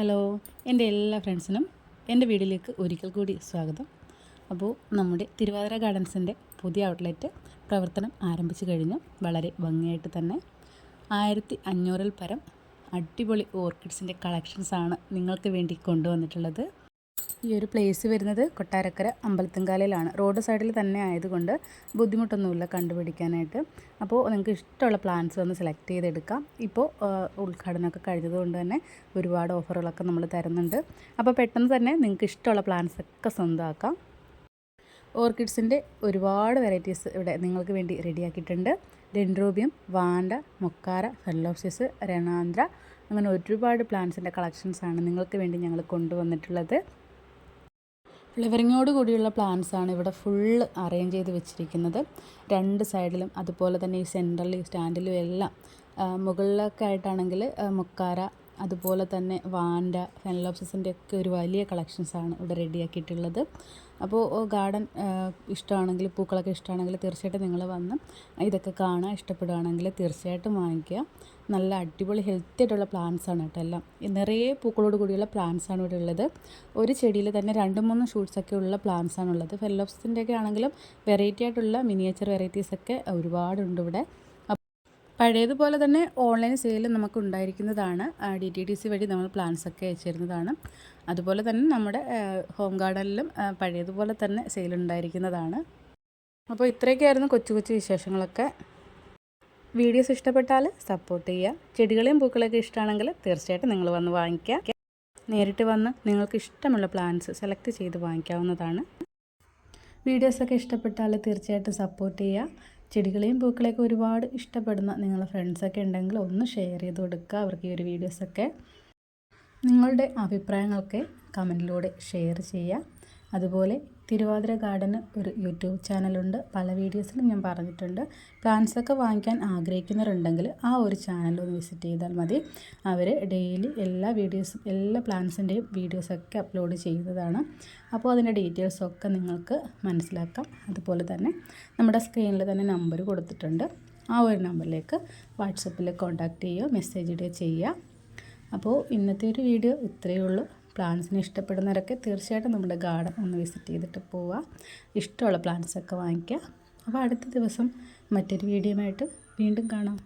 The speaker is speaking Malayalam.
ഹലോ, എൻ്റെ എല്ലാ ഫ്രണ്ട്സിനും എൻ്റെ വീഡിയോയിലേക്ക് ഒരിക്കൽ കൂടി സ്വാഗതം. അപ്പോൾ നമ്മുടെ തിരുവാതിര ഗാർഡൻസിൻ്റെ പുതിയ ഔട്ട്ലെറ്റ് പ്രവർത്തനം ആരംഭിച്ചു കഴിഞ്ഞു. വളരെ ഭംഗിയായിട്ട് തന്നെ 1500-ൽ പരം അടിപൊളി ഓർക്കിഡ്സിൻ്റെ കളക്ഷൻസാണ് നിങ്ങൾക്ക് വേണ്ടി കൊണ്ടുവന്നിട്ടുള്ളത്. ഈ ഒരു പ്ലേസ് വരുന്നത് കൊട്ടാരക്കര അമ്പലത്തുംകാലയിലാണ്. റോഡ് സൈഡിൽ തന്നെ ആയതുകൊണ്ട് ബുദ്ധിമുട്ടൊന്നുമില്ല കണ്ടുപിടിക്കാനായിട്ട്. അപ്പോൾ നിങ്ങൾക്ക് ഇഷ്ടമുള്ള പ്ലാന്റ്സ് ഒന്ന് സെലക്ട് ചെയ്തെടുക്കാം. ഇപ്പോൾ ഉദ്ഘാടനമൊക്കെ കഴിഞ്ഞതുകൊണ്ട് തന്നെ ഒരുപാട് ഓഫറുകളൊക്കെ നമ്മൾ തരുന്നുണ്ട്. അപ്പോൾ പെട്ടെന്ന് തന്നെ നിങ്ങൾക്ക് ഇഷ്ടമുള്ള പ്ലാന്റ്സ് ഒക്കെ സ്വന്തമാക്കാം. ഓർക്കിഡ്സിൻ്റെ ഒരുപാട് വെറൈറ്റീസ് ഇവിടെ നിങ്ങൾക്ക് വേണ്ടി റെഡിയാക്കിയിട്ടുണ്ട്. ഡെൻഡ്രോബിയം, വാണ്ട, മൊക്കാര, ഫെലോപ്സിസ്, രണാന്ദ്ര, അങ്ങനെ ഒരുപാട് പ്ലാന്റ്സിൻ്റെ കളക്ഷൻസാണ് നിങ്ങൾക്ക് വേണ്ടി ഞങ്ങൾ കൊണ്ടുവന്നിട്ടുള്ളത്. ഫ്ലവറിങ്ങോട് കൂടിയുള്ള പ്ലാന്റ്സാണ് ഇവിടെ ഫുള്ള് അറേഞ്ച് ചെയ്ത് വെച്ചിരിക്കുന്നത്. രണ്ട് സൈഡിലും അതുപോലെ തന്നെ ഈ സെൻറ്ററിലും സ്റ്റാൻഡിലും എല്ലാം മുകളിലൊക്കെ ആയിട്ടാണെങ്കിൽ മൊക്കാര, അതുപോലെ തന്നെ വാണ്ട, ഫെനലോപ്സിസിൻ്റെ ഒക്കെ ഒരു വലിയ കളക്ഷൻസാണ് ഇവിടെ റെഡിയാക്കിയിട്ടുള്ളത്. അപ്പോൾ ഗാർഡൻ ഇഷ്ടമാണെങ്കിൽ, പൂക്കളൊക്കെ ഇഷ്ടമാണെങ്കിൽ തീർച്ചയായിട്ടും നിങ്ങൾ വന്ന് ഇതൊക്കെ കാണാൻ ഇഷ്ടപ്പെടുകയാണെങ്കിൽ തീർച്ചയായിട്ടും വാങ്ങിക്കുക. നല്ല അടിപൊളി ഹെൽത്തി ആയിട്ടുള്ള പ്ലാന്റ്സാണ് കേട്ടോ എല്ലാം. നിറയെ പൂക്കളോട് കൂടിയുള്ള പ്ലാന്റ്സാണ് ഇവിടെ ഉള്ളത്. ഒരു ചെടിയിൽ തന്നെ 2-3 ഷൂട്ട്സൊക്കെ ഉള്ള പ്ലാന്റ്സാണുള്ളത്. ഫെലോപ്സിൻ്റെയൊക്കെ ആണെങ്കിലും വെറൈറ്റി ആയിട്ടുള്ള മിനിയേച്ചർ വെറൈറ്റീസൊക്കെ ഒരുപാടുണ്ട് ഇവിടെ. പഴയതുപോലെ തന്നെ ഓൺലൈൻ സെയിൽ നമുക്ക് ഉണ്ടായിരിക്കുന്നതാണ്. DTDC വഴി നമ്മൾ പ്ലാൻസൊക്കെ അയച്ചു തരുന്നതാണ്. അതുപോലെ തന്നെ നമ്മുടെ ഹോം ഗാർഡനിലും പഴയതുപോലെ തന്നെ സെയിൽ ഉണ്ടായിരിക്കുന്നതാണ്. അപ്പോൾ ഇത്രയൊക്കെയായിരുന്നു കൊച്ചു കൊച്ചു വിശേഷങ്ങളൊക്കെ. വീഡിയോസ് ഇഷ്ടപ്പെട്ടാൽ സപ്പോർട്ട് ചെയ്യുക. ചെടികളെയും പൂക്കളെയൊക്കെ ഇഷ്ടമാണെങ്കിൽ തീർച്ചയായിട്ടും നിങ്ങൾ വന്ന് വാങ്ങിക്കുക. നേരിട്ട് വന്ന് നിങ്ങൾക്ക് ഇഷ്ടമുള്ള പ്ലാന്റ്സ് സെലക്ട് ചെയ്ത് വാങ്ങിക്കാവുന്നതാണ്. വീഡിയോസൊക്കെ ഇഷ്ടപ്പെട്ടാൽ തീർച്ചയായിട്ടും സപ്പോർട്ട് ചെയ്യുക. ചെടികളെയും പൂക്കളെയൊക്കെ ഒരുപാട് ഇഷ്ടപ്പെടുന്ന നിങ്ങളുടെ ഫ്രണ്ട്സൊക്കെ ഉണ്ടെങ്കിൽ ഒന്ന് ഷെയർ ചെയ്ത് കൊടുക്കുക അവർക്ക് ഈ ഒരു വീഡിയോസൊക്കെ. നിങ്ങളുടെ അഭിപ്രായങ്ങളൊക്കെ കമൻറ്റിലൂടെ ഷെയർ ചെയ്യുക. അതുപോലെ തിരുവാതിര ഗാർഡന് ഒരു യൂട്യൂബ് ചാനലുണ്ട്. പല വീഡിയോസിലും ഞാൻ പറഞ്ഞിട്ടുണ്ട്. പ്ലാന്റ്സൊക്കെ വാങ്ങിക്കാൻ ആഗ്രഹിക്കുന്നവരുണ്ടെങ്കിൽ ആ ഒരു ചാനൽ ഒന്ന് വിസിറ്റ് ചെയ്താൽ മതി. അവർ ഡെയിലി എല്ലാ വീഡിയോസും, എല്ലാ പ്ലാന്റ്സിൻ്റെയും വീഡിയോസൊക്കെ അപ്ലോഡ് ചെയ്യുന്നതാണ്. അപ്പോൾ അതിൻ്റെ ഡീറ്റെയിൽസൊക്കെ നിങ്ങൾക്ക് മനസ്സിലാക്കാം. അതുപോലെ തന്നെ നമ്മുടെ സ്ക്രീനിൽ തന്നെ നമ്പർ കൊടുത്തിട്ടുണ്ട്. ആ ഒരു നമ്പറിലേക്ക് വാട്സപ്പിൽ കോൺടാക്റ്റ് ചെയ്യുകയോ മെസ്സേജ് ഇടുകയോ ചെയ്യുക. അപ്പോൾ ഇന്നത്തെ ഒരു വീഡിയോ ഇത്രയേ ഉള്ളൂ. പ്ലാന്റ്സിനെ ഇഷ്ടപ്പെടുന്നവരൊക്കെ തീർച്ചയായിട്ടും നമ്മുടെ ഗാർഡൻ ഒന്ന് വിസിറ്റ് ചെയ്തിട്ട് പോവുക. ഇഷ്ടമുള്ള പ്ലാന്റ്സൊക്കെ വാങ്ങിക്കുക. അപ്പോൾ അടുത്ത ദിവസം മറ്റൊരു വീഡിയോയുമായിട്ട് വീണ്ടും കാണാം.